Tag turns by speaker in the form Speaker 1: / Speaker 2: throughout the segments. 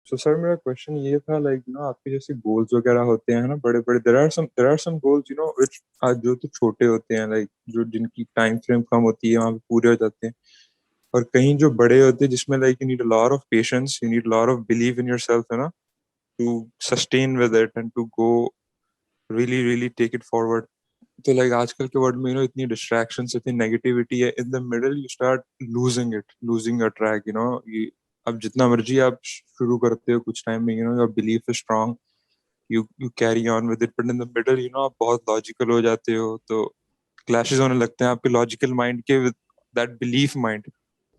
Speaker 1: So sir मेरा question ये था लाइक आपके जैसे गोल्स वगैरह होते हैं ना बड़े बड़े there are some goals which जो तो छोटे होते हैं लाइक जो जिनकी टाइम फ्रेम कम होती है वहां पे पूरे हो जाते हैं। और कहीं जो बड़े होते हैं जिसमें like you need a lot of patience, you need lot of believe in yourself, है ना, to sustain with it and to go really really take it forward. तो लाइक आजकल के वर्ल्ड में इतनी डिस्ट्रैक्शंस, इतनी नेगेटिविटी है, in the middle you start losing a track, ये अब जितना मर्जी आप शुरू करते हो कुछ टाइम में your belief is strong, you carry on with it, but in the middle आप बहुत लॉजिकल हो जाते हो, तो क्लैशेस होने लगते हैं आपके लॉजिकल माइंड के विद दैट बिलीफ माइंड।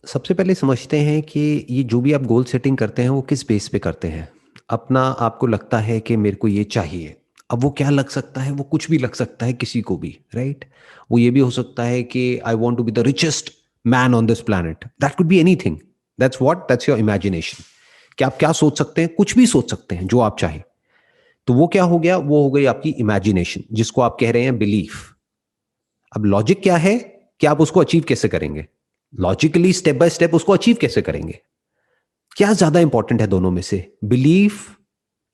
Speaker 2: सबसे पहले समझते हैं कि ये जो भी आप गोल सेटिंग करते हैं वो किस बेस पे करते हैं। अपना आपको लगता है कि मेरे को ये चाहिए। अब वो क्या लग सकता है, वो कुछ भी लग सकता है किसी को भी, राइट। वो ये भी हो सकता है कि I want to be the richest man on this planet, that could be anything. That's your imagination. कि आप क्या सोच सकते हैं, कुछ भी सोच सकते हैं जो आप चाहें। तो वो क्या हो गया, वो हो गई आपकी इमेजिनेशन, जिसको आप कह रहे हैं बिलीफ। अब लॉजिक क्या है कि आप उसको अचीव कैसे करेंगे, लॉजिकली स्टेप बाय स्टेप उसको अचीव कैसे करेंगे। क्या ज्यादा इंपॉर्टेंट है दोनों में से, बिलीफ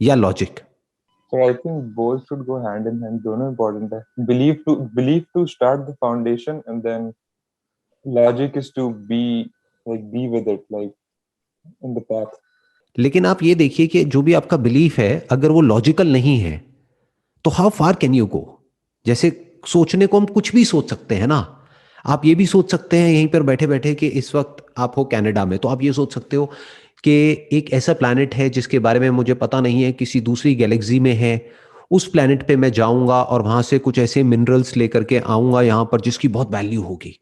Speaker 2: या logic?
Speaker 1: So I think both should go hand in hand, दोनों important है। believe to start the foundation, and then logic is to be with it, like in the path।
Speaker 2: लेकिन आप ये देखिए कि जो भी आपका बिलीफ है अगर वो लॉजिकल नहीं है तो how far can you go. जैसे सोचने को हम कुछ भी सोच सकते हैं ना। आप ये भी सोच सकते हैं यहीं पर बैठे बैठे कि इस वक्त आप हो कनाडा में, तो आप ये सोच सकते हो कि एक ऐसा प्लैनेट है जिसके बारे में मुझे पता नहीं है, किसी दूसरी गैलेक्सी में है। उस प्लैनेट पे मैं जाऊंगा और वहां से कुछ ऐसे मिनरल्स लेकर के आऊंगा यहां पर जिसकी बहुत वैल्यू होगी।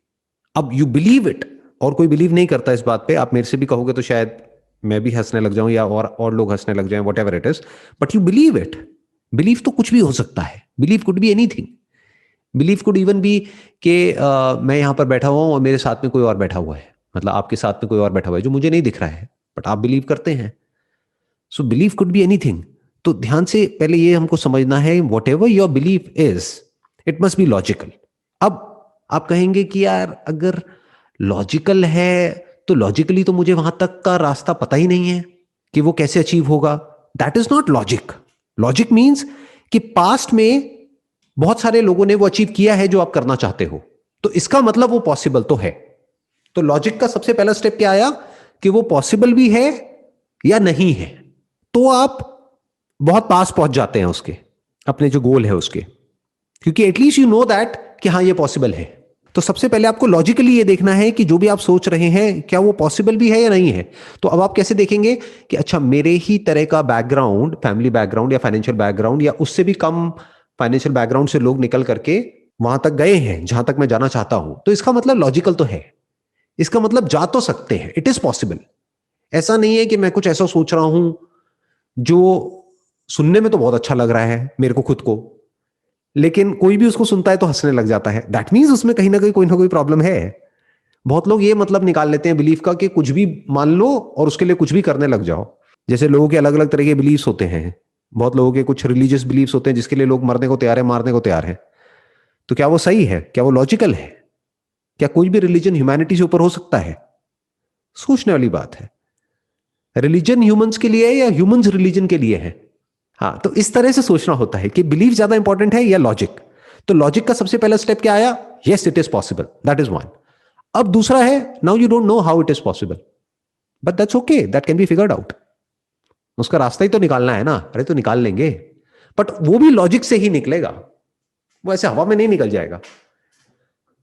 Speaker 2: अब यू बिलीव इट। और कोई बिलीव नहीं करता इस बात पे, आप मेरे से भी कहोगे तो शायद मैं भी हंसने लग जाऊं या और लोग हंसने लग जाएं, what ever it is. But you believe it. Believe तो कुछ भी हो सकता है, believe could be anything. Believe could even be कि मैं यहां पर बैठा हुआ हूं और मेरे साथ में कोई और बैठा हुआ है, मतलब आपके साथ में कोई और बैठा हुआ है जो मुझे नहीं दिख रहा है, बट आप बिलीव करते हैं। So believe could be anything. तो ध्यान से पहले ये हमको समझना है, what ever your believe is, it must be logical. अब आप कहेंगे कि यार अगर लॉजिकल है तो लॉजिकली तो मुझे वहां तक का रास्ता पता ही नहीं है कि वो कैसे अचीव होगा। That is not logic. Logic means कि पास्ट में बहुत सारे लोगों ने वो अचीव किया है जो आप करना चाहते हो, तो इसका मतलब वो पॉसिबल तो है। तो लॉजिक का सबसे पहला स्टेप क्या आया कि वो पॉसिबल भी है या नहीं है। तो आप बहुत पास पहुंच जाते हैं उसके, अपने जो गोल है उसके, क्योंकि एटलीस्ट यू नो दैट कि हाँ ये पॉसिबल है। तो सबसे पहले आपको लॉजिकली ये देखना है कि जो भी आप सोच रहे हैं क्या वो पॉसिबल भी है या नहीं है। तो अब आप कैसे देखेंगे कि अच्छा मेरे ही तरह का बैकग्राउंड, फैमिली बैकग्राउंड या फाइनेंशियल बैकग्राउंड या उससे भी कम फाइनेंशियल बैकग्राउंड से लोग निकल करके वहां तक गए हैं जहां तक मैं जाना चाहता हूं, तो इसका मतलब लॉजिकल तो है। इसका मतलब जा तो सकते हैं, इट इज पॉसिबल। ऐसा नहीं है कि मैं कुछ ऐसा सोच रहा हूं जो सुनने में तो बहुत अच्छा लग रहा है मेरे को खुद को, लेकिन कोई भी उसको सुनता है तो हंसने लग जाता है। दैट मीन्स उसमें कहीं ना कोई प्रॉब्लम है। बहुत लोग ये मतलब निकाल लेते हैं बिलीफ का कि कुछ भी मान लो और उसके लिए कुछ भी करने लग जाओ। जैसे लोगों के अलग अलग तरह के बिलीफ्स होते हैं। बहुत लोगों के कुछ रिलीजियस बिलीफ्स होते हैं जिसके लिए लोग मरने को तैयार है, मारने को तैयार है। तो क्या वो सही है, क्या वो लॉजिकल है? क्या कोई भी रिलीजन ह्यूमैनिटी से ऊपर हो सकता है? सोचने वाली बात है। रिलीजन ह्यूमंस के लिए है या ह्यूमंस रिलीजन के लिए है? हाँ, तो इस तरह से सोचना होता है कि बिलीफ ज्यादा इंपॉर्टेंट है या लॉजिक। तो लॉजिक का सबसे पहला स्टेप क्या आया, yes it is possible, that is one. अब दूसरा है, now you don't know how it is possible, but that's okay, that can be figured out. उसका रास्ता ही तो निकालना है ना, अरे तो निकाल लेंगे। बट वो भी लॉजिक से ही निकलेगा, वो ऐसे हवा में नहीं निकल जाएगा।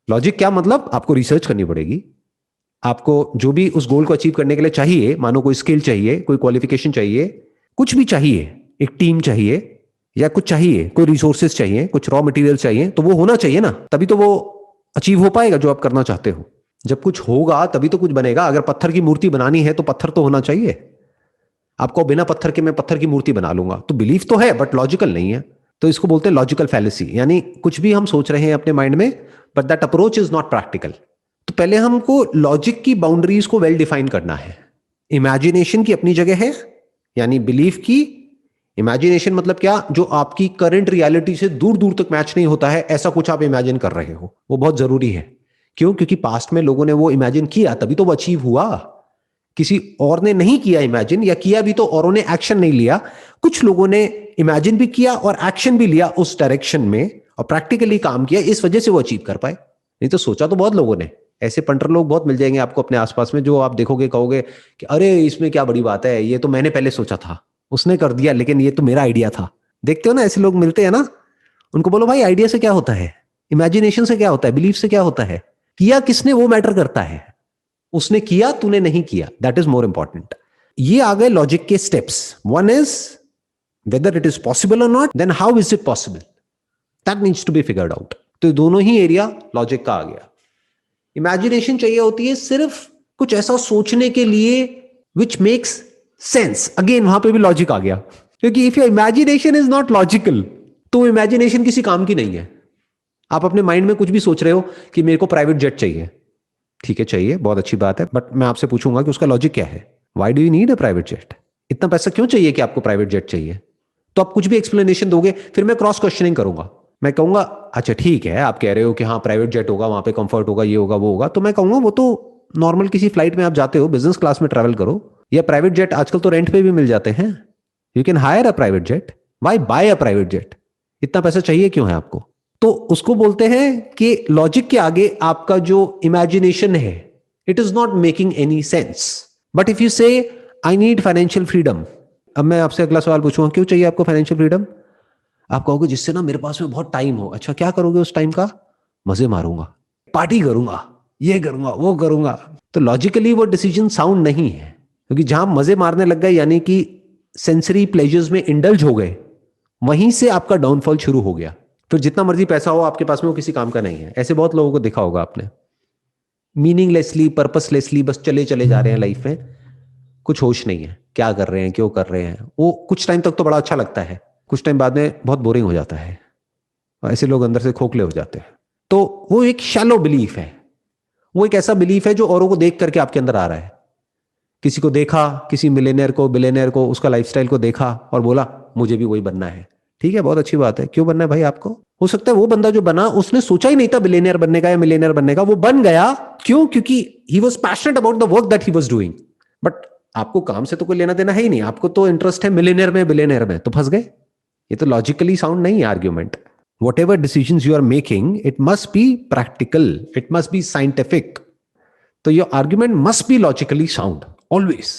Speaker 2: लॉजिक क्या मतलब, आपको रिसर्च करनी पड़ेगी। आपको जो भी उस गोल को अचीव करने के लिए चाहिए, मानो कोई स्किल चाहिए, कोई क्वालिफिकेशन चाहिए, कुछ भी चाहिए, एक टीम चाहिए या कुछ चाहिए, कोई रिसोर्सेज चाहिए, कुछ रॉ मटेरियल चाहिए, तो वो होना चाहिए ना, तभी तो वो अचीव हो पाएगा जो आप करना चाहते हो। जब कुछ होगा तभी तो कुछ बनेगा। अगर पत्थर की मूर्ति बनानी है तो पत्थर तो होना चाहिए। आपको बिना पत्थर के मैं पत्थर की मूर्ति बना लूंगा, तो बिलीफ तो है बट लॉजिकल नहीं है। तो इसको बोलते हैं लॉजिकल फैलेसी, यानी कुछ भी हम सोच रहे हैं अपने माइंड में but that approach is not practical. तो पहले हमको लॉजिक की बाउंड्रीज को वेल डिफाइन करना है। इमेजिनेशन की अपनी जगह है, यानी बिलीफ की। इमेजिनेशन मतलब क्या, जो आपकी करंट रियलिटी से दूर दूर तक मैच नहीं होता है, ऐसा कुछ आप इमेजिन कर रहे हो, वो बहुत जरूरी है। क्यों? क्योंकि पास्ट में लोगों ने वो इमेजिन किया तभी तो वो अचीव हुआ। किसी और ने नहीं किया इमेजिन, या किया भी तो औरों ने एक्शन नहीं लिया। कुछ लोगों ने इमेजिन भी किया और एक्शन भी लिया उस डायरेक्शन में, और प्रैक्टिकली काम किया, इस वजह से वो अचीव कर पाए। नहीं तो सोचा तो बहुत लोगों ने। ऐसे पंटर लोग बहुत मिल जाएंगे आपको अपने आसपास में, जो आप देखोगे कहोगे कि अरे इसमें क्या बड़ी बात है, ये तो मैंने पहले सोचा था, उसने कर दिया, लेकिन ये तो मेरा आइडिया था। देखते हो ना, ऐसे लोग मिलते हैं ना। उनको बोलो भाई आइडिया से क्या होता है, इमेजिनेशन से क्या होता है, बिलीफ से क्या होता है, किया किसने वो मैटर करता है। उसने किया, तूने नहीं किया, दैट इज मोर इंपॉर्टेंट। ये आ गए लॉजिक के steps. One is whether it is possible or not, then how is it possible, that needs to be figured out. तो दोनों ही एरिया लॉजिक का आ गया। इमेजिनेशन चाहिए होती है सिर्फ कुछ ऐसा सोचने के लिए विच मेक्स सेंस। अगेन वहां पे भी लॉजिक आ गया, क्योंकि if your imagination is not logical, तो इमेजिनेशन किसी काम की नहीं है। आप अपने माइंड में कुछ भी सोच रहे हो कि मेरे को प्राइवेट जेट चाहिए, ठीक है चाहिए, बहुत अच्छी बात है, बट मैं आपसे पूछूंगा कि उसका लॉजिक क्या है। Why do you need a private jet? इतना पैसा क्यों चाहिए कि आपको प्राइवेट जेट चाहिए? तो आप कुछ भी एक्सप्लेनेशन दोगे, फिर मैं क्रॉस क्वेश्चनिंग करूंगा। मैं कहूंगा अच्छा ठीक है, आप कह रहे हो कि हाँ प्राइवेट जेट होगा, वहां पे कंफर्ट होगा, ये होगा वो होगा, तो मैं कहूंगा वो तो नॉर्मल किसी फ्लाइट में आप जाते हो, बिजनेस क्लास में ट्रैवल करो, या प्राइवेट जेट आजकल तो रेंट पे भी मिल जाते हैं। You can hire a private jet, why buy a private jet? इतना पैसा चाहिए क्यों है आपको? तो उसको बोलते हैं कि लॉजिक के आगे आपका जो इमेजिनेशन है, it is not making any sense. But if you से आई नीड फाइनेंशियल फ्रीडम, अब मैं आपसे अगला सवाल पूछूंगा, क्यों चाहिए आपको फाइनेंशियल फ्रीडम? आप कहोगे जिससे ना मेरे पास में बहुत टाइम हो। अच्छा क्या करोगे उस टाइम का? मजे मारूंगा, पार्टी करूंगा, ये करूंगा वो करूंगा। तो लॉजिकली वो डिसीजन साउंड नहीं है, क्योंकि जहां मजे मारने लग गए, यानी कि सेंसरी प्लेजर्स में इंडल्ज हो गए, वहीं से आपका डाउनफॉल शुरू हो गया। फिर जितना मर्जी पैसा हो आपके पास में, वो किसी काम का नहीं है। ऐसे बहुत लोगों को देखा होगा आपने, मीनिंगलेसली, पर्पसलेसली बस चले चले जा रहे हैं लाइफ में, कुछ होश नहीं है क्या कर रहे हैं, क्यों कर रहे हैं। वो कुछ टाइम तक तो बड़ा अच्छा लगता है, कुछ टाइम बाद में बहुत बोरिंग हो जाता है, और ऐसे लोग अंदर से खोखले हो जाते हैं। तो वो एक शैलो बिलीफ है, वो एक ऐसा बिलीफ है जो औरों को देख करके आपके अंदर आ रहा है। किसी को देखा, किसी मिलेनियर को, बिलेनियर को, उसका लाइफस्टाइल को देखा और बोला मुझे भी वही बनना है। ठीक है, बहुत अच्छी बात है, क्यों बनना है भाई आपको? हो सकता है वो बंदा जो बना, उसने सोचा ही नहीं था बिलेनियर बनने का या मिलेनियर बनने का, वो बन गया। क्यों? क्योंकि he was passionate about the work that he was doing. But आपको काम से तो कोई लेना देना है ही नहीं, आपको तो इंटरेस्ट है मिलेनियर में, बिलेनियर में, तो फंस गए। ये तो लॉजिकली साउंड नहीं है argument. Whatever decisions you are making, it must be practical, it must be scientific. So your argument must be logically sound, always.